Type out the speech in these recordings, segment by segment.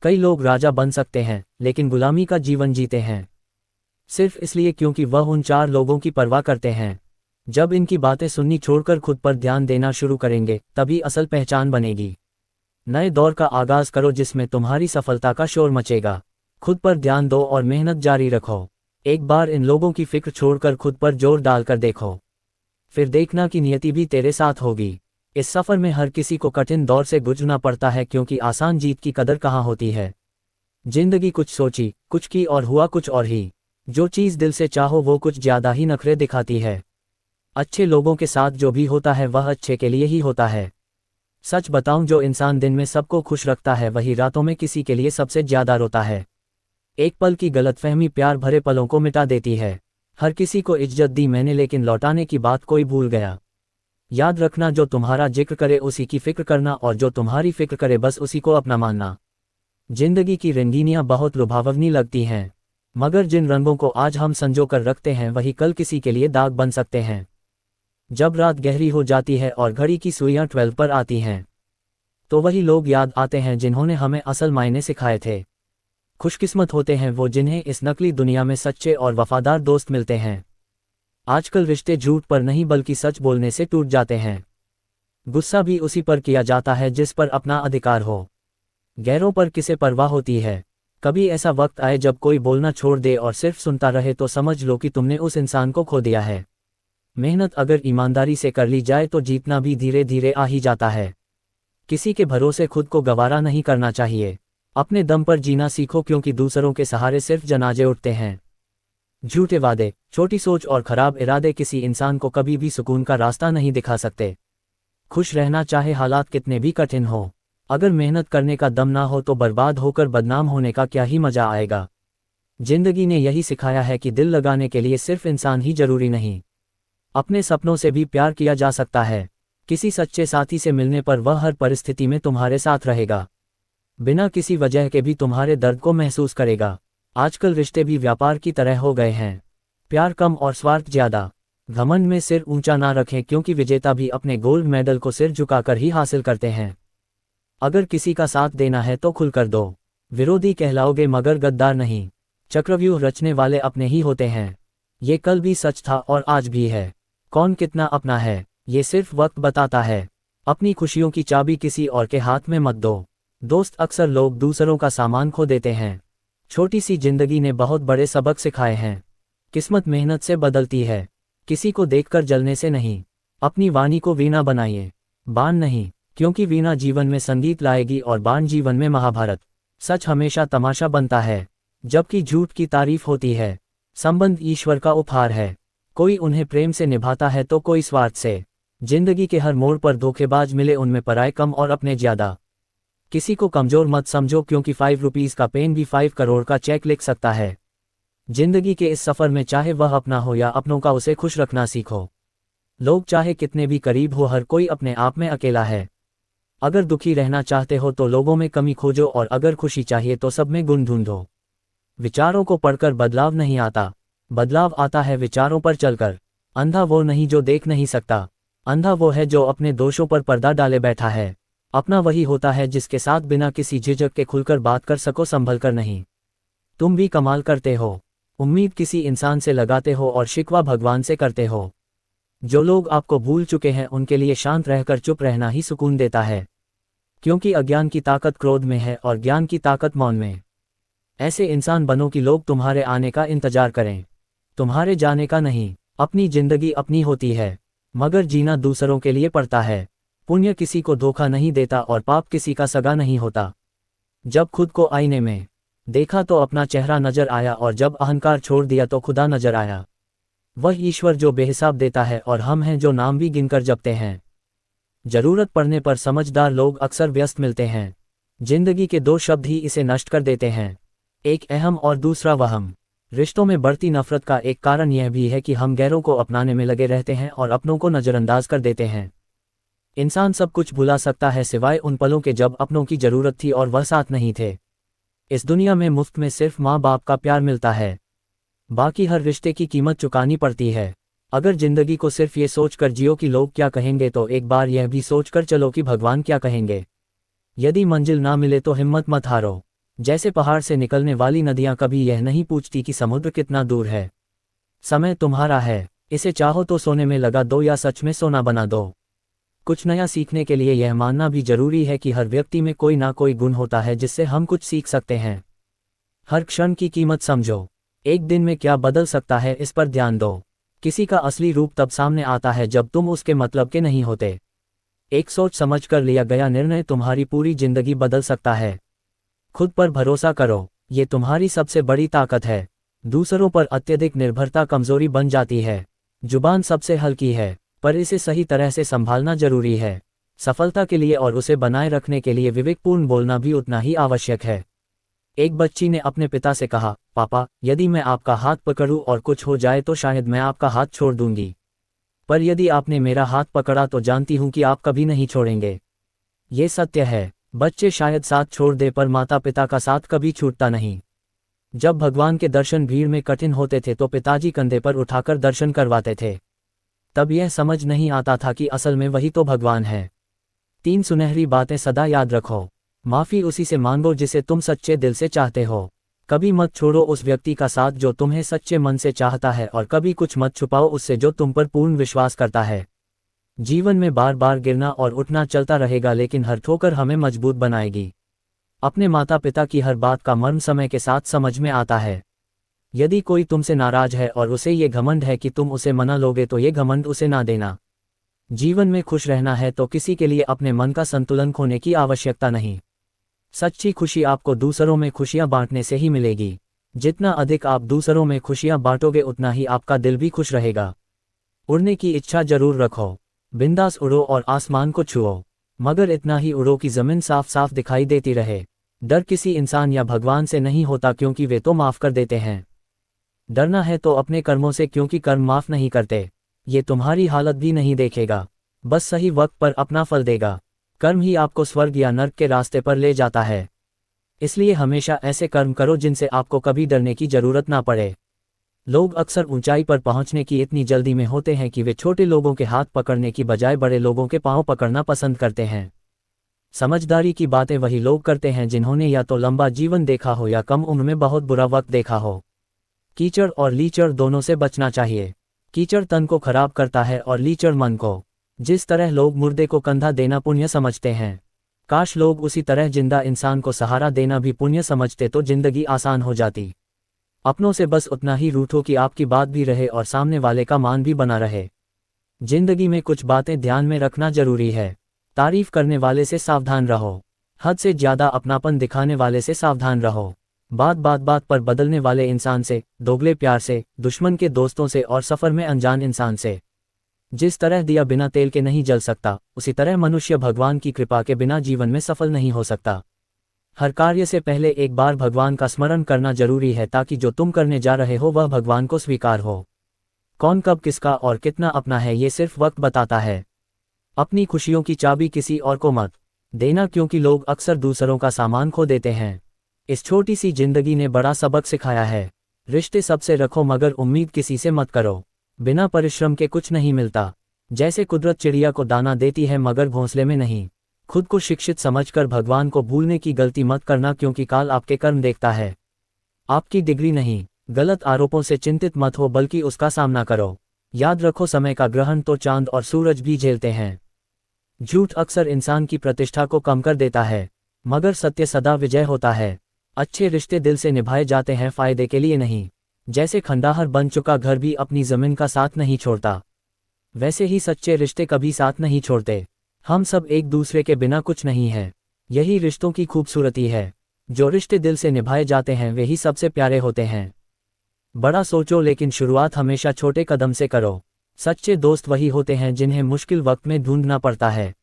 कई लोग राजा बन सकते हैं लेकिन गुलामी का जीवन जीते हैं, सिर्फ इसलिए क्योंकि वह उन 4 लोगों की परवाह करते हैं। जब इनकी बातें सुननी छोड़कर खुद पर ध्यान देना शुरू करेंगे तभी असल पहचान बनेगी। नए दौर का आगाज करो जिसमें तुम्हारी सफलता का शोर मचेगा। खुद पर ध्यान दो और मेहनत जारी रखो। एक बार इन लोगों की फिक्र छोड़कर खुद पर जोर डालकर देखो, फिर देखना कि नियति भी तेरे साथ होगी। इस सफर में हर किसी को कठिन दौर से गुजरना पड़ता है, क्योंकि आसान जीत की कदर कहाँ होती है। जिंदगी कुछ सोची, कुछ की और हुआ कुछ और ही। जो चीज़ दिल से चाहो वो कुछ ज्यादा ही नखरे दिखाती है। अच्छे लोगों के साथ जो भी होता है वह अच्छे के लिए ही होता है। सच बताऊं, जो इंसान दिन में सबको खुश रखता है वही रातों में किसी के लिए सबसे ज्यादा रोता है। एक पल की गलतफहमी प्यार भरे पलों को मिटा देती है। हर किसी को इज्जत दी मैंने लेकिन लौटाने की बात कोई भूल गया। याद रखना, जो तुम्हारा जिक्र करे उसी की फिक्र करना और जो तुम्हारी फिक्र करे बस उसी को अपना मानना। जिंदगी की रंगीनियां बहुत लुभावनी लगती हैं, मगर जिन रंगों को आज हम संजो कर रखते हैं वही कल किसी के लिए दाग बन सकते हैं। जब रात गहरी हो जाती है और घड़ी की सुइयां 12 पर आती हैं, तो वही लोग याद आते हैं जिन्होंने हमें असल मायने सिखाए थे। खुशकिस्मत होते हैं वो जिन्हें इस नकली दुनिया में सच्चे और वफादार दोस्त मिलते हैं। आजकल रिश्ते झूठ पर नहीं बल्कि सच बोलने से टूट जाते हैं। गुस्सा भी उसी पर किया जाता है जिस पर अपना अधिकार हो। गैरों पर किसे परवाह होती है। कभी ऐसा वक्त आए जब कोई बोलना छोड़ दे और सिर्फ सुनता रहे तो समझ लो कि तुमने उस इंसान को खो दिया है। मेहनत अगर ईमानदारी से कर ली जाए तो जीतना भी धीरे धीरे आ ही जाता है। किसी के भरोसे खुद को गवारा नहीं करना चाहिए। अपने दम पर जीना सीखो, क्योंकि दूसरों के सहारे सिर्फ जनाजे उठते हैं। झूठे वादे, छोटी सोच और खराब इरादे किसी इंसान को कभी भी सुकून का रास्ता नहीं दिखा सकते। खुश रहना चाहे हालात कितने भी कठिन हो, अगर मेहनत करने का दम ना हो तो बर्बाद होकर बदनाम होने का क्या ही मजा आएगा। जिंदगी ने यही सिखाया है कि दिल लगाने के लिए सिर्फ इंसान ही जरूरी नहीं, अपने सपनों से भी प्यार किया जा सकता है। किसी सच्चे साथी से मिलने पर वह हर परिस्थिति में तुम्हारे साथ रहेगा, बिना किसी वजह के भी तुम्हारे दर्द को महसूस करेगा। आजकल रिश्ते भी व्यापार की तरह हो गए हैं, प्यार कम और स्वार्थ ज्यादा। घमंड में सिर ऊंचा ना रखें, क्योंकि विजेता भी अपने गोल्ड मेडल को सिर झुकाकर ही हासिल करते हैं। अगर किसी का साथ देना है तो खुलकर दो, विरोधी कहलाओगे मगर गद्दार नहीं। चक्रव्यूह रचने वाले अपने ही होते हैं, ये कल भी सच था और आज भी है। कौन कितना अपना है ये सिर्फ वक्त बताता है। अपनी खुशियों की चाबी किसी और के हाथ में मत दो। दोस्त अक्सर लोग दूसरों का सामान खो देते हैं। छोटी सी जिंदगी ने बहुत बड़े सबक सिखाए हैं। किस्मत मेहनत से बदलती है, किसी को देखकर जलने से नहीं। अपनी वाणी को वीणा बनाइए, बाण नहीं, क्योंकि वीणा जीवन में संगीत लाएगी और बाण जीवन में महाभारत। सच हमेशा तमाशा बनता है, जबकि झूठ की तारीफ होती है। संबंध ईश्वर का उपहार है, कोई उन्हें प्रेम से निभाता है तो कोई स्वार्थ से। जिंदगी के हर मोड़ पर धोखेबाज मिले, उनमें पराये कम और अपने ज्यादा। किसी को कमजोर मत समझो, क्योंकि 5 रुपीज का पेन भी 5 करोड़ का चेक लिख सकता है। जिंदगी के इस सफर में चाहे वह अपना हो या अपनों का, उसे खुश रखना सीखो। लोग चाहे कितने भी करीब हो, हर कोई अपने आप में अकेला है। अगर दुखी रहना चाहते हो तो लोगों में कमी खोजो, और अगर खुशी चाहिए तो सब में गुण ढूंढो। विचारों को पढ़कर बदलाव नहीं आता, बदलाव आता है विचारों पर चलकर। अंधा वो नहीं जो देख नहीं सकता, अंधा वो है जो अपने दोषों पर पर्दा डाले बैठा है। अपना वही होता है जिसके साथ बिना किसी झिझक के खुलकर बात कर सको, संभल कर नहीं। तुम भी कमाल करते हो, उम्मीद किसी इंसान से लगाते हो और शिकवा भगवान से करते हो। जो लोग आपको भूल चुके हैं उनके लिए शांत रहकर चुप रहना ही सुकून देता है, क्योंकि अज्ञान की ताकत क्रोध में है और ज्ञान की ताकत मौन में। ऐसे इंसान बनो कि लोग तुम्हारे आने का इंतजार करें, तुम्हारे जाने का नहीं। अपनी जिंदगी अपनी होती है, मगर जीना दूसरों के लिए पड़ता है। पुण्य किसी को धोखा नहीं देता और पाप किसी का सगा नहीं होता। जब खुद को आईने में देखा तो अपना चेहरा नजर आया, और जब अहंकार छोड़ दिया तो खुदा नजर आया। वह ईश्वर जो बेहिसाब देता है और हम हैं जो नाम भी गिनकर जपते हैं। जरूरत पड़ने पर समझदार लोग अक्सर व्यस्त मिलते हैं। जिंदगी के 2 शब्द ही इसे नष्ट कर देते हैं, एक अहम और दूसरा वहम। रिश्तों में बढ़ती नफरत का एक कारण यह भी है कि हम गैरों को अपनाने में लगे रहते हैं और अपनों को नजरअंदाज कर देते हैं। इंसान सब कुछ भुला सकता है सिवाय उन पलों के जब अपनों की जरूरत थी और वह साथ नहीं थे। इस दुनिया में मुफ्त में सिर्फ माँ बाप का प्यार मिलता है, बाकी हर रिश्ते की कीमत चुकानी पड़ती है। अगर जिंदगी को सिर्फ ये सोचकर जियो कि लोग क्या कहेंगे, तो एक बार यह भी सोचकर चलो कि भगवान क्या कहेंगे। यदि मंजिल ना मिले तो हिम्मत मत हारो, जैसे पहाड़ से निकलने वाली नदियां कभी यह नहीं पूछती कि समुद्र कितना दूर है। समय तुम्हारा है, इसे चाहो तो सोने में लगा दो या सच में सोना बना दो। कुछ नया सीखने के लिए यह मानना भी जरूरी है कि हर व्यक्ति में कोई ना कोई गुण होता है जिससे हम कुछ सीख सकते हैं। हर क्षण की कीमत समझो, एक दिन में क्या बदल सकता है इस पर ध्यान दो। किसी का असली रूप तब सामने आता है जब तुम उसके मतलब के नहीं होते। एक सोच समझ कर लिया गया निर्णय तुम्हारी पूरी जिंदगी बदल सकता है। खुद पर भरोसा करो, ये तुम्हारी सबसे बड़ी ताकत है। दूसरों पर अत्यधिक निर्भरता कमजोरी बन जाती है। जुबान सबसे हल्की है, पर इसे सही तरह से संभालना जरूरी है। सफलता के लिए और उसे बनाए रखने के लिए विवेकपूर्ण बोलना भी उतना ही आवश्यक है। एक बच्ची ने अपने पिता से कहा, पापा, यदि मैं आपका हाथ पकड़ूं और कुछ हो जाए तो शायद मैं आपका हाथ छोड़ दूंगी। पर यदि आपने मेरा हाथ पकड़ा तो जानती हूं कि आप कभी नहीं छोड़ेंगे। ये सत्य है। बच्चे शायद साथ छोड़ दे पर माता पिता का साथ कभी छूटता नहीं। जब भगवान के दर्शन भीड़ में कठिन होते थे तो पिताजी कंधे पर उठाकर दर्शन करवाते थे। तब यह समझ नहीं आता था कि असल में वही तो भगवान है। 3 सुनहरी बातें सदा याद रखो। माफी उसी से मांगो जिसे तुम सच्चे दिल से चाहते हो। कभी मत छोड़ो उस व्यक्ति का साथ जो तुम्हें सच्चे मन से चाहता है, और कभी कुछ मत छुपाओ उससे जो तुम पर पूर्ण विश्वास करता है। जीवन में बार बार गिरना और उठना चलता रहेगा, लेकिन हर ठोकर हमें मजबूत बनाएगी। अपने माता पिता की हर बात का मर्म समय के साथ समझ में आता है। यदि कोई तुमसे नाराज है और उसे ये घमंड है कि तुम उसे मना लोगे तो ये घमंड उसे ना देना। जीवन में खुश रहना है तो किसी के लिए अपने मन का संतुलन खोने की आवश्यकता नहीं। सच्ची खुशी आपको दूसरों में खुशियां बांटने से ही मिलेगी। जितना अधिक आप दूसरों में खुशियां बांटोगे उतना ही आपका दिल भी खुश रहेगा। उड़ने की इच्छा जरूर रखो, बिंदास उड़ो और आसमान को छुओ, मगर इतना ही उड़ो कि जमीन साफ साफ दिखाई देती रहे। डर किसी इंसान या भगवान से नहीं होता क्योंकि वे तो माफ कर देते हैं। डरना है तो अपने कर्मों से, क्योंकि कर्म माफ नहीं करते। ये तुम्हारी हालत भी नहीं देखेगा, बस सही वक्त पर अपना फल देगा। कर्म ही आपको स्वर्ग या नर्क के रास्ते पर ले जाता है। इसलिए हमेशा ऐसे कर्म करो जिनसे आपको कभी डरने की जरूरत ना पड़े। लोग अक्सर ऊंचाई पर पहुंचने की इतनी जल्दी में होते हैं कि वे छोटे लोगों के हाथ पकड़ने की बजाय बड़े लोगों के पांव पकड़ना पसंद करते हैं। समझदारी की बातें वही लोग करते हैं जिन्होंने या तो लंबा जीवन देखा हो या कम उम्र में बहुत बुरा वक्त देखा हो। कीचड़ और लीचड़ दोनों से बचना चाहिए। कीचड़ तन को खराब करता है और लीचड़ मन को। जिस तरह लोग मुर्दे को कंधा देना पुण्य समझते हैं, काश लोग उसी तरह जिंदा इंसान को सहारा देना भी पुण्य समझते तो जिंदगी आसान हो जाती। अपनों से बस उतना ही रूठो कि आपकी बात भी रहे और सामने वाले का मान भी बना रहे। जिंदगी में कुछ बातें ध्यान में रखना जरूरी है। तारीफ करने वाले से सावधान रहो, हद से ज्यादा अपनापन दिखाने वाले से सावधान रहो, बात पर बदलने वाले इंसान से, दोगले प्यार से, दुश्मन के दोस्तों से और सफर में अनजान इंसान से। जिस तरह दिया बिना तेल के नहीं जल सकता, उसी तरह मनुष्य भगवान की कृपा के बिना जीवन में सफल नहीं हो सकता। हर कार्य से पहले एक बार भगवान का स्मरण करना जरूरी है ताकि जो तुम करने जा रहे हो वह भगवान को स्वीकार हो। कौन कब किसका और कितना अपना है ये सिर्फ वक्त बताता है। अपनी खुशियों की चाबी किसी और को मत देना, क्योंकि लोग अक्सर दूसरों का सामान खो देते हैं। इस छोटी सी जिंदगी ने बड़ा सबक सिखाया है। रिश्ते सबसे रखो मगर उम्मीद किसी से मत करो। बिना परिश्रम के कुछ नहीं मिलता। जैसे कुदरत चिड़िया को दाना देती है मगर घोंसले में नहीं। खुद को शिक्षित समझकर भगवान को भूलने की गलती मत करना, क्योंकि काल आपके कर्म देखता है, आपकी डिग्री नहीं। गलत आरोपों से चिंतित मत हो बल्कि उसका सामना करो। याद रखो, समय का ग्रहण तो चांद और सूरज भी झेलते हैं। झूठ अक्सर इंसान की प्रतिष्ठा को कम कर देता है, मगर सत्य सदा विजय होता है। अच्छे रिश्ते दिल से निभाए जाते हैं, फायदे के लिए नहीं। जैसे खंडहर बन चुका घर भी अपनी जमीन का साथ नहीं छोड़ता, वैसे ही सच्चे रिश्ते कभी साथ नहीं छोड़ते। हम सब एक दूसरे के बिना कुछ नहीं है, यही रिश्तों की खूबसूरती है। जो रिश्ते दिल से निभाए जाते हैं वे ही सबसे प्यारे होते हैं। बड़ा सोचो लेकिन शुरुआत हमेशा छोटे कदम से करो। सच्चे दोस्त वही होते हैं जिन्हें मुश्किल वक्त में ढूंढना पड़ता है।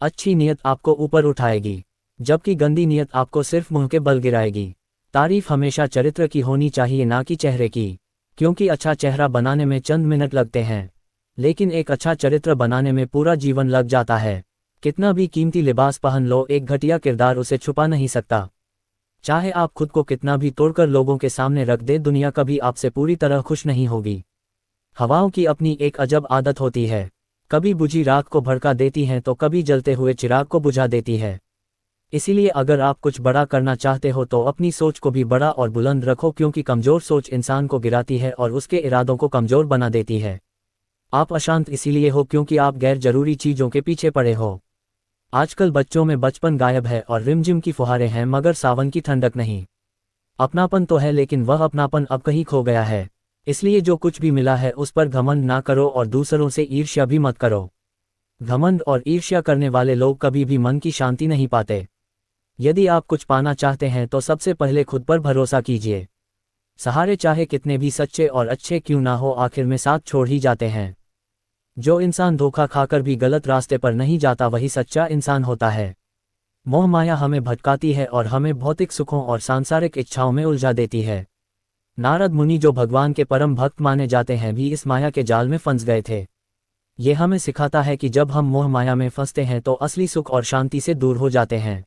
अच्छी नीयत आपको ऊपर उठाएगी, जबकि गंदी नीयत आपको सिर्फ मुंह के बल गिराएगी। तारीफ हमेशा चरित्र की होनी चाहिए, ना कि चेहरे की, क्योंकि अच्छा चेहरा बनाने में चंद मिनट लगते हैं, लेकिन एक अच्छा चरित्र बनाने में पूरा जीवन लग जाता है। कितना भी कीमती लिबास पहन लो, एक घटिया किरदार उसे छुपा नहीं सकता। चाहे आप खुद को कितना भी तोड़कर लोगों के सामने रख दे, दुनिया कभी आपसे पूरी तरह खुश नहीं होगी। हवाओं की अपनी एक अजब आदत होती है, कभी बुझी राख को भड़का देती हैं तो कभी जलते हुए चिराग को बुझा देती है। इसीलिए अगर आप कुछ बड़ा करना चाहते हो तो अपनी सोच को भी बड़ा और बुलंद रखो, क्योंकि कमज़ोर सोच इंसान को गिराती है और उसके इरादों को कमज़ोर बना देती है। आप अशांत इसीलिए हो क्योंकि आप गैर जरूरी चीज़ों के पीछे पड़े हो। आजकल बच्चों में बचपन गायब है और रिमझिम की फुहारें हैं मगर सावन की ठंडक नहीं। अपनापन तो है लेकिन वह अपनापन अब कहीं खो गया है। इसलिए जो कुछ भी मिला है उस पर घमंड ना करो और दूसरों से ईर्ष्या भी मत करो। घमंड और ईर्ष्या करने वाले लोग कभी भी मन की शांति नहीं पाते। यदि आप कुछ पाना चाहते हैं तो सबसे पहले खुद पर भरोसा कीजिए। सहारे चाहे कितने भी सच्चे और अच्छे क्यों ना हो, आखिर में साथ छोड़ ही जाते हैं। जो इंसान धोखा खाकर भी गलत रास्ते पर नहीं जाता वही सच्चा इंसान होता है। मोह माया हमें भटकाती है और हमें भौतिक सुखों और सांसारिक इच्छाओं में उलझा देती है। नारद मुनि जो भगवान के परम भक्त माने जाते हैं भी इस माया के जाल में फंस गए थे। ये हमें सिखाता है कि जब हम मोह माया में फंसते हैं तो असली सुख और शांति से दूर हो जाते हैं।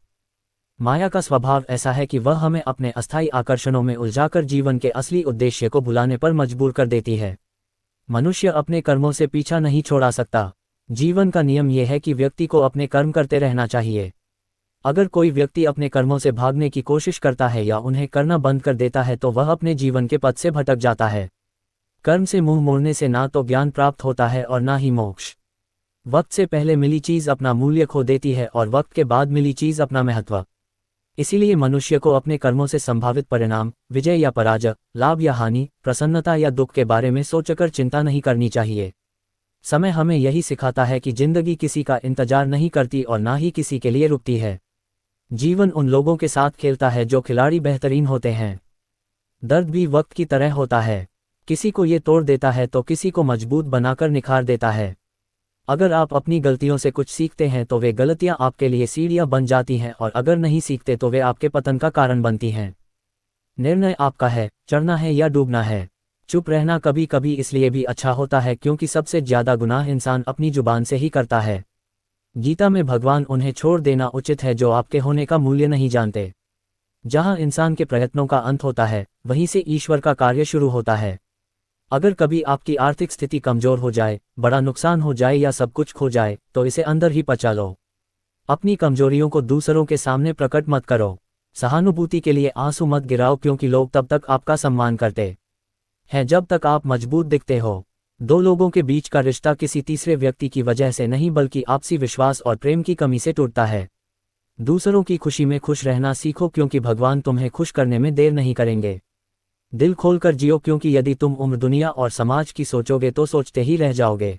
माया का स्वभाव ऐसा है कि वह हमें अपने अस्थायी आकर्षणों में उलझाकर जीवन के असली उद्देश्य को भुलाने पर मजबूर कर देती है। मनुष्य अपने कर्मों से पीछा नहीं छोड़ा सकता। जीवन का नियम यह है कि व्यक्ति को अपने कर्म करते रहना चाहिए। अगर कोई व्यक्ति अपने कर्मों से भागने की कोशिश करता है या उन्हें करना बंद कर देता है तो वह अपने जीवन के पथ से भटक जाता है। कर्म से मुंह मोड़ने से ना तो ज्ञान प्राप्त होता है और ना ही मोक्ष। वक्त से पहले मिली चीज़ अपना मूल्य खो देती है और वक्त के बाद मिली चीज़ अपना महत्व। इसीलिए मनुष्य को अपने कर्मों से संभावित परिणाम, विजय या पराजय, लाभ या हानि, प्रसन्नता या दुख के बारे में सोचकर चिंता नहीं करनी चाहिए। समय हमें यही सिखाता है कि जिंदगी किसी का इंतजार नहीं करती और ना ही किसी के लिए रुकती है। जीवन उन लोगों के साथ खेलता है जो खिलाड़ी बेहतरीन होते हैं। दर्द भी वक्त की तरह होता है, किसी को ये तोड़ देता है तो किसी को मजबूत बनाकर निखार देता है। अगर आप अपनी गलतियों से कुछ सीखते हैं तो वे गलतियां आपके लिए सीढ़ियां बन जाती हैं और अगर नहीं सीखते तो वे आपके पतन का कारण बनती हैं। निर्णय आपका है, चढ़ना है या डूबना है। चुप रहना कभी कभी इसलिए भी अच्छा होता है क्योंकि सबसे ज्यादा गुनाह इंसान अपनी जुबान से ही करता है। गीता में भगवान उन्हें छोड़ देना उचित है जो आपके होने का मूल्य नहीं जानते। जहां इंसान के प्रयत्नों का अंत होता है वहीं से ईश्वर का कार्य शुरू होता है। अगर कभी आपकी आर्थिक स्थिति कमजोर हो जाए, बड़ा नुकसान हो जाए या सब कुछ खो जाए तो इसे अंदर ही पचा लो। अपनी कमजोरियों को दूसरों के सामने प्रकट मत करो। सहानुभूति के लिए आंसू मत गिराओ क्योंकि लोग तब तक आपका सम्मान करते हैं जब तक आप मजबूत दिखते हो। दो लोगों के बीच का रिश्ता किसी तीसरे व्यक्ति की वजह से नहीं बल्कि आपसी विश्वास और प्रेम की कमी से टूटता है। दूसरों की खुशी में खुश रहना सीखो क्योंकि भगवान तुम्हें खुश करने में देर नहीं करेंगे। दिल खोलकर जियो क्योंकि यदि तुम उम्र दुनिया और समाज की सोचोगे तो सोचते ही रह जाओगे।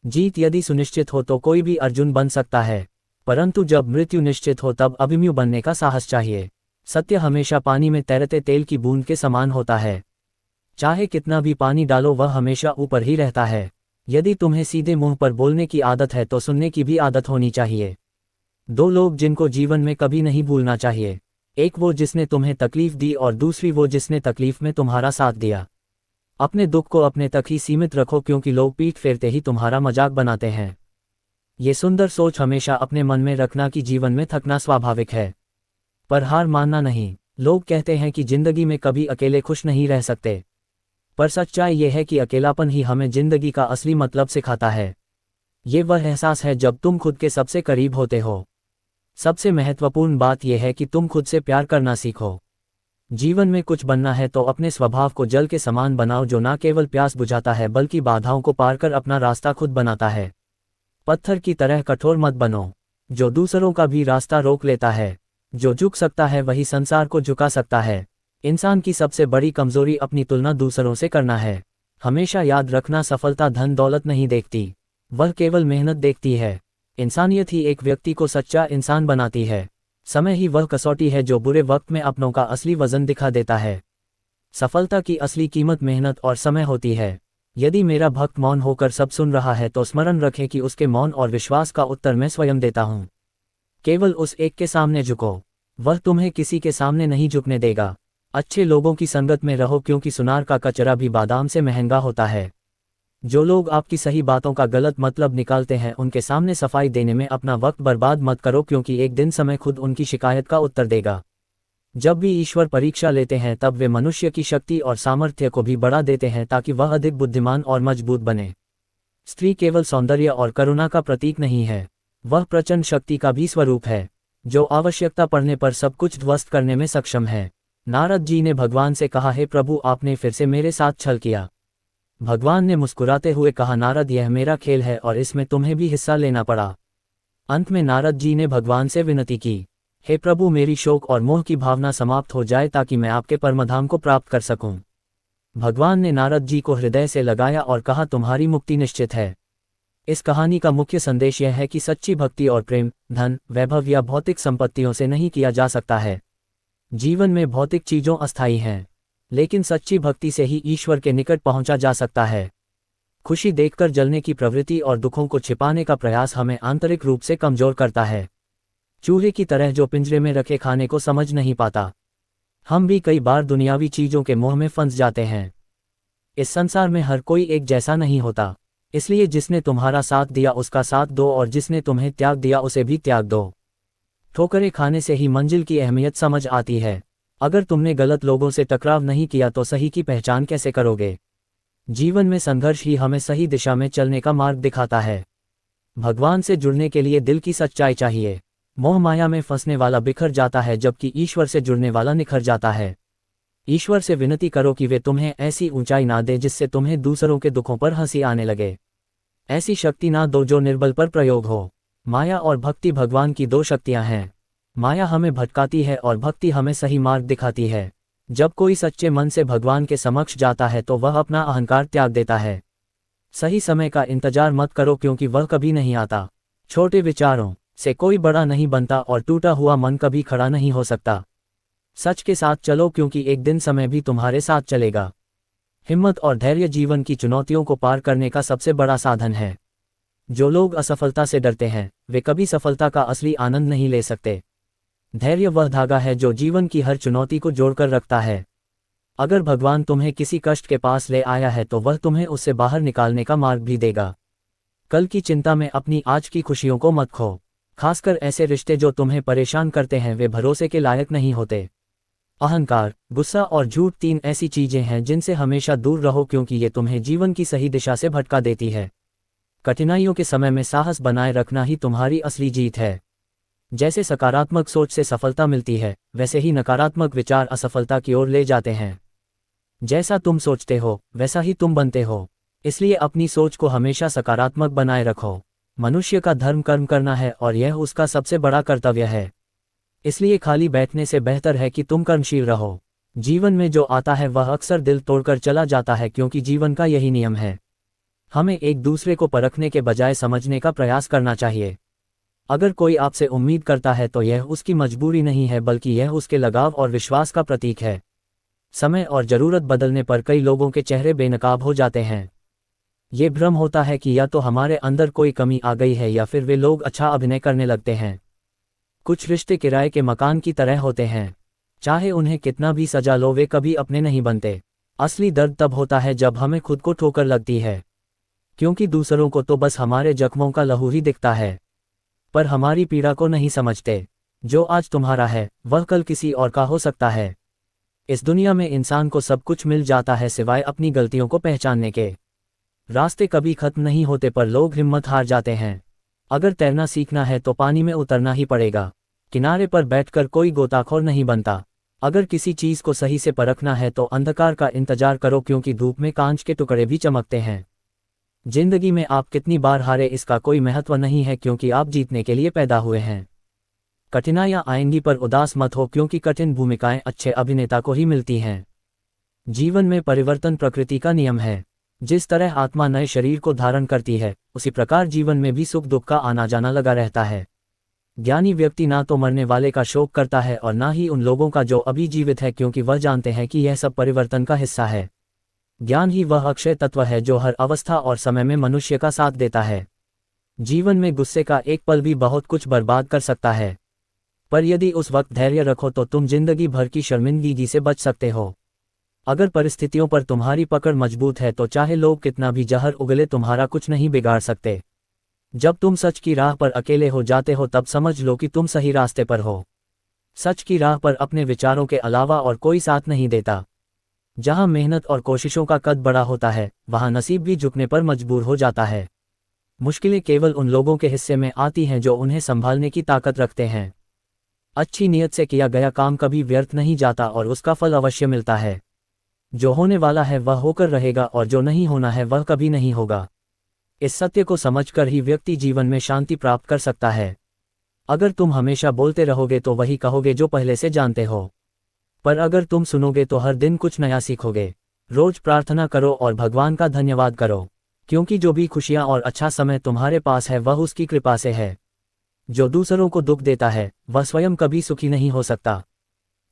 जीत यदि सुनिश्चित हो तो कोई भी अर्जुन बन सकता है, परंतु जब मृत्यु निश्चित हो तब अभिमन्यु बनने का साहस चाहिए। सत्य हमेशा पानी में तैरते तेल की बूंद के समान होता है। चाहे कितना भी पानी डालो वह हमेशा ऊपर ही रहता है। यदि तुम्हें सीधे मुंह पर बोलने की आदत है तो सुनने की भी आदत होनी चाहिए। दो लोग जिनको जीवन में कभी नहीं भूलना चाहिए, एक वो जिसने तुम्हें तकलीफ दी और दूसरी वो जिसने तकलीफ में तुम्हारा साथ दिया। अपने दुख को अपने तक ही सीमित रखो क्योंकि लोग पीठ फेरते ही तुम्हारा मजाक बनाते हैं। ये सुंदर सोच हमेशा अपने मन में रखना कि जीवन में थकना स्वाभाविक है, पर हार मानना नहीं। लोग कहते हैं कि जिंदगी में कभी अकेले खुश नहीं रह सकते, पर सच्चाई ये है कि अकेलापन ही हमें जिंदगी का असली मतलब सिखाता है। ये वह एहसास है जब तुम खुद के सबसे करीब होते हो। सबसे महत्वपूर्ण बात यह है कि तुम खुद से प्यार करना सीखो। जीवन में कुछ बनना है तो अपने स्वभाव को जल के समान बनाओ जो न केवल प्यास बुझाता है बल्कि बाधाओं को पार कर अपना रास्ता खुद बनाता है। पत्थर की तरह कठोर मत बनो जो दूसरों का भी रास्ता रोक लेता है। जो झुक सकता है वही संसार को झुका सकता है। इंसान की सबसे बड़ी कमजोरी अपनी तुलना दूसरों से करना है। हमेशा याद रखना, सफलता धन दौलत नहीं देखती, वह केवल मेहनत देखती है। इंसानियत ही एक व्यक्ति को सच्चा इंसान बनाती है। समय ही वह कसौटी है जो बुरे वक्त में अपनों का असली वजन दिखा देता है। सफलता की असली कीमत मेहनत और समय होती है। यदि मेरा भक्त मौन होकर सब सुन रहा है तो स्मरण रखें कि उसके मौन और विश्वास का उत्तर मैं स्वयं देता हूँ। केवल उस एक के सामने झुको, वह तुम्हें किसी के सामने नहीं झुकने देगा। अच्छे लोगों की संगत में रहो क्योंकि सुनार का कचरा भी बादाम से महंगा होता है। जो लोग आपकी सही बातों का गलत मतलब निकालते हैं उनके सामने सफाई देने में अपना वक्त बर्बाद मत करो क्योंकि एक दिन समय खुद उनकी शिकायत का उत्तर देगा। जब भी ईश्वर परीक्षा लेते हैं तब वे मनुष्य की शक्ति और सामर्थ्य को भी बढ़ा देते हैं ताकि वह अधिक बुद्धिमान और मजबूत बने। स्त्री केवल सौंदर्य और करुणा का प्रतीक नहीं है, वह प्रचंड शक्ति का भी स्वरूप है। जो आवश्यकता पड़ने पर सब कुछ ध्वस्त करने में सक्षम है। नारद जी ने भगवान से कहा, हे प्रभु, आपने फिर से मेरे साथ छल किया। भगवान ने मुस्कुराते हुए कहा, नारद, यह मेरा खेल है और इसमें तुम्हें भी हिस्सा लेना पड़ा। अंत में नारद जी ने भगवान से विनती की, हे प्रभु, मेरी शोक और मोह की भावना समाप्त हो जाए ताकि मैं आपके परमधाम को प्राप्त कर सकूं। भगवान ने नारद जी को हृदय से लगाया और कहा, तुम्हारी मुक्ति निश्चित है। इस कहानी का मुख्य संदेश यह है कि सच्ची भक्ति और प्रेम धन, वैभव या भौतिक संपत्तियों से नहीं किया जा सकता है। जीवन में भौतिक चीजों अस्थायी हैं, लेकिन सच्ची भक्ति से ही ईश्वर के निकट पहुंचा जा सकता है। खुशी देखकर जलने की प्रवृत्ति और दुखों को छिपाने का प्रयास हमें आंतरिक रूप से कमजोर करता है। चूहे की तरह जो पिंजरे में रखे खाने को समझ नहीं पाता। हम भी कई बार दुनियावी चीजों के मोह में फंस जाते हैं। इस संसार में हर कोई एक जैसा नहीं होता, इसलिए जिसने तुम्हारा साथ दिया उसका साथ दो और जिसने तुम्हें त्याग दिया उसे भी त्याग दो। ठोकरें खाने से ही मंजिल की अहमियत समझ आती है। अगर तुमने गलत लोगों से टकराव नहीं किया तो सही की पहचान कैसे करोगे? जीवन में संघर्ष ही हमें सही दिशा में चलने का मार्ग दिखाता है। भगवान से जुड़ने के लिए दिल की सच्चाई चाहिए। मोह माया में फंसने वाला बिखर जाता है, जबकि ईश्वर से जुड़ने वाला निखर जाता है। ईश्वर से विनती करो कि वे तुम्हें ऐसी ऊंचाई ना दे जिससे तुम्हें दूसरों के दुखों पर हंसी आने लगे। ऐसी शक्ति ना दो जो निर्बल पर प्रयोग हो। माया और भक्ति भगवान की दो शक्तियां हैं। माया हमें भटकाती है और भक्ति हमें सही मार्ग दिखाती है। जब कोई सच्चे मन से भगवान के समक्ष जाता है तो वह अपना अहंकार त्याग देता है। सही समय का इंतजार मत करो, क्योंकि वह कभी नहीं आता। छोटे विचारों से कोई बड़ा नहीं बनता और टूटा हुआ मन कभी खड़ा नहीं हो सकता। सच के साथ चलो, क्योंकि एक दिन समय भी तुम्हारे साथ चलेगा। हिम्मत और धैर्य जीवन की चुनौतियों को पार करने का सबसे बड़ा साधन है। जो लोग असफलता से डरते हैं वे कभी सफलता का असली आनंद नहीं ले सकते। धैर्य वह धागा है जो जीवन की हर चुनौती को जोड़कर रखता है। अगर भगवान तुम्हें किसी कष्ट के पास ले आया है तो वह तुम्हें उससे बाहर निकालने का मार्ग भी देगा। कल की चिंता में अपनी आज की खुशियों को मत खो। खासकर ऐसे रिश्ते जो तुम्हें परेशान करते हैं वे भरोसे के लायक नहीं होते। अहंकार, गुस्सा और झूठ तीन ऐसी चीजें हैं जिनसे हमेशा दूर रहो, क्योंकि ये तुम्हें जीवन की सही दिशा से भटका देती है। कठिनाइयों के समय में साहस बनाए रखना ही तुम्हारी असली जीत है। जैसे सकारात्मक सोच से सफलता मिलती है, वैसे ही नकारात्मक विचार असफलता की ओर ले जाते हैं। जैसा तुम सोचते हो वैसा ही तुम बनते हो, इसलिए अपनी सोच को हमेशा सकारात्मक बनाए रखो। मनुष्य का धर्म कर्म करना है और यह उसका सबसे बड़ा कर्तव्य है। इसलिए खाली बैठने से बेहतर है कि तुम कर्मशील रहो। जीवन में जो आता है वह अक्सर दिल तोड़कर चला जाता है, क्योंकि जीवन का यही नियम है। हमें एक दूसरे को परखने के बजाय समझने का प्रयास करना चाहिए। अगर कोई आपसे उम्मीद करता है तो यह उसकी मजबूरी नहीं है, बल्कि यह उसके लगाव और विश्वास का प्रतीक है। समय और जरूरत बदलने पर कई लोगों के चेहरे बेनकाब हो जाते हैं। ये भ्रम होता है कि या तो हमारे अंदर कोई कमी आ गई है या फिर वे लोग अच्छा अभिनय करने लगते हैं। कुछ रिश्ते किराए के मकान की तरह होते हैं, चाहे उन्हें कितना भी सजा लो वे कभी अपने नहीं बनते। असली दर्द तब होता है जब हमें खुद को ठोकर लगती है, क्योंकि दूसरों को तो बस हमारे जख्मों का लहू ही दिखता है, पर हमारी पीड़ा को नहीं समझते। जो आज तुम्हारा है वह कल किसी और का हो सकता है। इस दुनिया में इंसान को सब कुछ मिल जाता है सिवाय अपनी गलतियों को पहचानने के। रास्ते कभी खत्म नहीं होते, पर लोग हिम्मत हार जाते हैं। अगर तैरना सीखना है तो पानी में उतरना ही पड़ेगा। किनारे पर बैठकर कोई गोताखोर नहीं बनता। अगर किसी चीज को सही से परखना है तो अंधकार का इंतजार करो, क्योंकि धूप में कांच के टुकड़े भी चमकते हैं। जिंदगी में आप कितनी बार हारे इसका कोई महत्व नहीं है, क्योंकि आप जीतने के लिए पैदा हुए हैं। कठिनाइयां आएंगी पर उदास मत हो, क्योंकि कठिन भूमिकाएं अच्छे अभिनेता को ही मिलती हैं। जीवन में परिवर्तन प्रकृति का नियम है। जिस तरह आत्मा नए शरीर को धारण करती है, उसी प्रकार जीवन में भी सुख दुख का आना जाना लगा रहता है। ज्ञानी व्यक्ति ना तो मरने वाले का शोक करता है और ना ही उन लोगों का जो अभी जीवित है, क्योंकि वह जानते हैं कि यह सब परिवर्तन का हिस्सा है। ज्ञान ही वह अक्षय तत्व है जो हर अवस्था और समय में मनुष्य का साथ देता है। जीवन में गुस्से का एक पल भी बहुत कुछ बर्बाद कर सकता है, पर यदि उस वक्त धैर्य रखो तो तुम जिंदगी भर की शर्मिंदगी से बच सकते हो। अगर परिस्थितियों पर तुम्हारी पकड़ मजबूत है तो चाहे लोग कितना भी जहर उगले तुम्हारा कुछ नहीं बिगाड़ सकते। जब तुम सच की राह पर अकेले हो जाते हो तब समझ लो कि तुम सही रास्ते पर हो। सच की राह पर अपने विचारों के अलावा और कोई साथ नहीं देता। जहां मेहनत और कोशिशों का कद बड़ा होता है वहां नसीब भी झुकने पर मजबूर हो जाता है। मुश्किलें केवल उन लोगों के हिस्से में आती हैं जो उन्हें संभालने की ताकत रखते हैं। अच्छी नीयत से किया गया काम कभी व्यर्थ नहीं जाता और उसका फल अवश्य मिलता है। जो होने वाला है वह होकर रहेगा और जो नहीं होना है वह कभी नहीं होगा। इस सत्य को समझकर ही व्यक्ति जीवन में शांति प्राप्त कर सकता है। अगर तुम हमेशा बोलते रहोगे तो वही कहोगे जो पहले से जानते हो, पर अगर तुम सुनोगे तो हर दिन कुछ नया सीखोगे। रोज प्रार्थना करो और भगवान का धन्यवाद करो, क्योंकि जो भी खुशियां और अच्छा समय तुम्हारे पास है वह उसकी कृपा से है। जो दूसरों को दुख देता है वह स्वयं कभी सुखी नहीं हो सकता।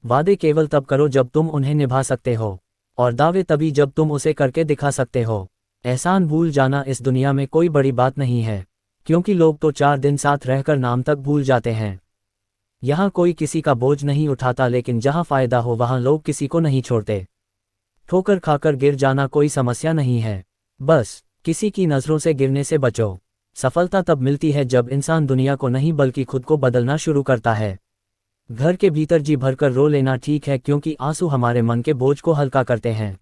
वादे केवल तब करो जब तुम उन्हें निभा सकते हो, और दावे तभी जब तुम उसे करके दिखा सकते हो। एहसान भूल जाना इस दुनिया में कोई बड़ी बात नहीं है, क्योंकि लोग तो 4 दिन साथ रहकर नाम तक भूल जाते हैं। यहाँ कोई किसी का बोझ नहीं उठाता, लेकिन जहाँ फायदा हो वहाँ लोग किसी को नहीं छोड़ते। ठोकर खाकर गिर जाना कोई समस्या नहीं है, बस किसी की नज़रों से गिरने से बचो। सफलता तब मिलती है जब इंसान दुनिया को नहीं बल्कि खुद को बदलना शुरू करता है। घर के भीतर जी भरकर रो लेना ठीक है, क्योंकि आंसू हमारे मन के बोझ को हल्का करते हैं।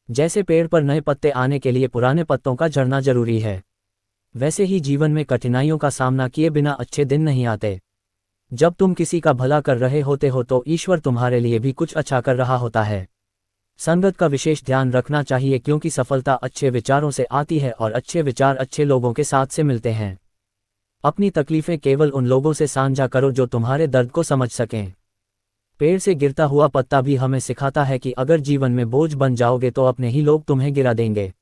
जैसे पेड़ पर नए पत्ते आने के लिए पुराने पत्तों का झड़ना जरूरी है, वैसे ही जीवन में कठिनाइयों का सामना किए बिना अच्छे दिन नहीं आते। जब तुम किसी का भला कर रहे होते हो तो ईश्वर तुम्हारे लिए भी कुछ अच्छा कर रहा होता है। संगत का विशेष ध्यान रखना चाहिए, क्योंकि सफलता अच्छे विचारों से आती है और अच्छे विचार अच्छे लोगों के साथ से मिलते हैं। अपनी तकलीफें केवल उन लोगों से साझा करो जो तुम्हारे दर्द को समझ सकें। पेड़ से गिरता हुआ पत्ता भी हमें सिखाता है कि अगर जीवन में बोझ बन जाओगे तो अपने ही लोग तुम्हें गिरा देंगे।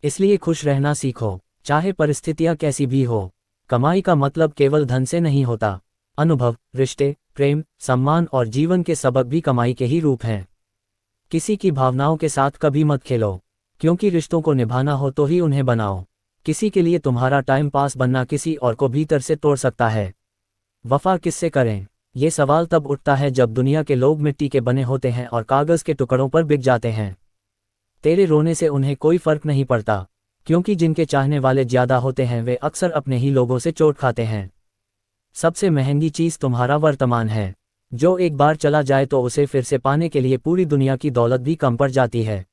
इसलिए खुश रहना सीखो, चाहे परिस्थितियां कैसी भी हो। कमाई का मतलब केवल धन से नहीं होता। अनुभव, रिश्ते, प्रेम, सम्मान और जीवन के सबक भी कमाई के ही रूप हैं। किसी की भावनाओं के साथ कभी मत खेलो, क्योंकि रिश्तों को निभाना हो तो ही उन्हें बनाओ। किसी के लिए तुम्हारा टाइम पास बनना किसी और को भीतर से तोड़ सकता है। वफा किससे करें, ये सवाल तब उठता है जब दुनिया के लोग मिट्टी के बने होते हैं और कागज के टुकड़ों पर बिक जाते हैं। तेरे रोने से उन्हें कोई फर्क नहीं पड़ता, क्योंकि जिनके चाहने वाले ज्यादा होते हैं वे अक्सर अपने ही लोगों से चोट खाते हैं। सबसे महंगी चीज तुम्हारा वर्तमान है, जो एक बार चला जाए तो उसे फिर से पाने के लिए पूरी दुनिया की दौलत भी कम पड़ जाती है।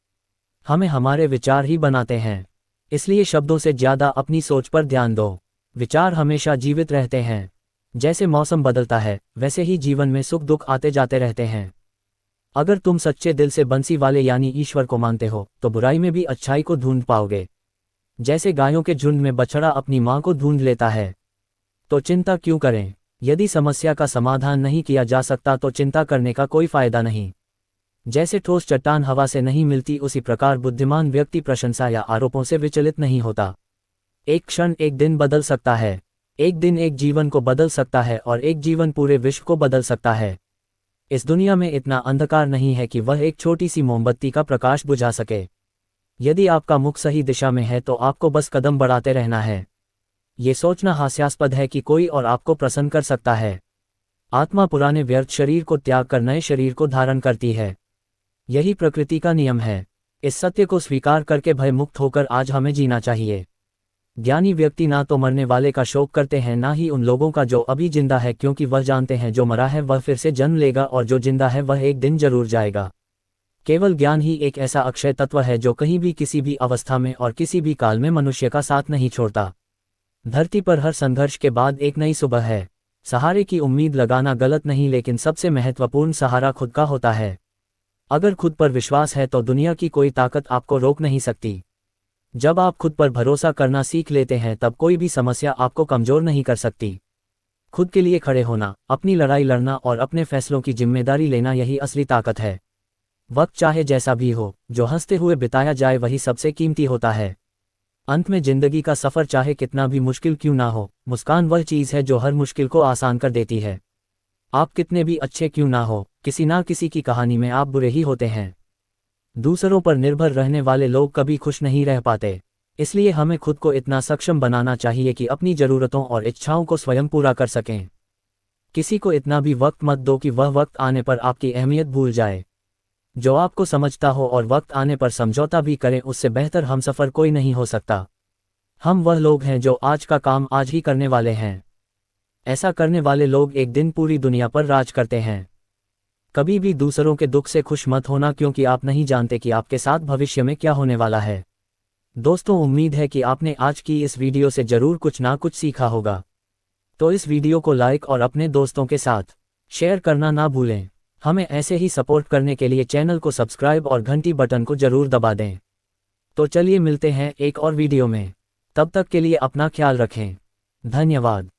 हमें हमारे विचार ही बनाते हैं, इसलिए शब्दों से ज्यादा अपनी सोच पर ध्यान दो। विचार हमेशा जीवित रहते हैं। जैसे मौसम बदलता है वैसे ही जीवन में सुख दुख आते जाते रहते हैं। अगर तुम सच्चे दिल से बंसी वाले यानी ईश्वर को मानते हो तो बुराई में भी अच्छाई को ढूंढ पाओगे। जैसे गायों के झुंड में बछड़ा अपनी मां को ढूंढ लेता है। तो चिंता क्यों करें? यदि समस्या का समाधान नहीं किया जा सकता तो चिंता करने का कोई फायदा नहीं। जैसे ठोस चट्टान हवा से नहीं मिलती, उसी प्रकार बुद्धिमान व्यक्ति प्रशंसा या आरोपों से विचलित नहीं होता। एक क्षण एक दिन बदल सकता है, एक दिन एक जीवन को बदल सकता है और एक जीवन पूरे विश्व को बदल सकता है। इस दुनिया में इतना अंधकार नहीं है कि वह एक छोटी सी मोमबत्ती का प्रकाश बुझा सके। यदि आपका मुख सही दिशा में है तो आपको बस कदम बढ़ाते रहना है। ये सोचना हास्यास्पद है कि कोई और आपको प्रसन्न कर सकता है। आत्मा पुराने व्यर्थ शरीर को त्याग कर नए शरीर को धारण करती है। यही प्रकृति का नियम है। इस सत्य को स्वीकार करके भय मुक्त होकर आज हमें जीना चाहिए। ज्ञानी व्यक्ति ना तो मरने वाले का शोक करते हैं, ना ही उन लोगों का जो अभी जिंदा है, क्योंकि वह जानते हैं जो मरा है वह फिर से जन्म लेगा और जो जिंदा है वह एक दिन जरूर जाएगा। केवल ज्ञान ही एक ऐसा अक्षय तत्व है जो कहीं भी किसी भी अवस्था में और किसी भी काल में मनुष्य का साथ नहीं छोड़ता। धरती पर हर संघर्ष के बाद एक नई सुबह है। सहारे की उम्मीद लगाना गलत नहीं, लेकिन सबसे महत्वपूर्ण सहारा खुद का होता है। अगर खुद पर विश्वास है तो दुनिया की कोई ताकत आपको रोक नहीं सकती। जब आप खुद पर भरोसा करना सीख लेते हैं तब कोई भी समस्या आपको कमजोर नहीं कर सकती। खुद के लिए खड़े होना, अपनी लड़ाई लड़ना और अपने फैसलों की जिम्मेदारी लेना, यही असली ताकत है। वक्त चाहे जैसा भी हो, जो हंसते हुए बिताया जाए वही सबसे कीमती होता है। अंत में जिंदगी का सफर चाहे कितना भी मुश्किल क्यों ना हो, मुस्कान वह चीज है जो हर मुश्किल को आसान कर देती है। आप कितने भी अच्छे क्यों ना हो, किसी ना किसी की कहानी में आप बुरे ही होते हैं। दूसरों पर निर्भर रहने वाले लोग कभी खुश नहीं रह पाते। इसलिए हमें खुद को इतना सक्षम बनाना चाहिए कि अपनी जरूरतों और इच्छाओं को स्वयं पूरा कर सकें। किसी को इतना भी वक्त मत दो कि वह वक्त आने पर आपकी अहमियत भूल जाए। जो आपको समझता हो और वक्त आने पर समझौता भी करें, उससे बेहतर हमसफर कोई नहीं हो सकता। हम वह लोग हैं जो आज का काम आज ही करने वाले हैं। ऐसा करने वाले लोग एक दिन पूरी दुनिया पर राज करते हैं। कभी भी दूसरों के दुख से खुश मत होना, क्योंकि आप नहीं जानते कि आपके साथ भविष्य में क्या होने वाला है। दोस्तों, उम्मीद है कि आपने आज की इस वीडियो से जरूर कुछ ना कुछ सीखा होगा। तो इस वीडियो को लाइक और अपने दोस्तों के साथ शेयर करना ना भूलें। हमें ऐसे ही सपोर्ट करने के लिए चैनल को सब्सक्राइब और घंटी बटन को जरूर दबा दें। तो चलिए मिलते हैं एक और वीडियो में। तब तक के लिए अपना ख्याल रखें। धन्यवाद।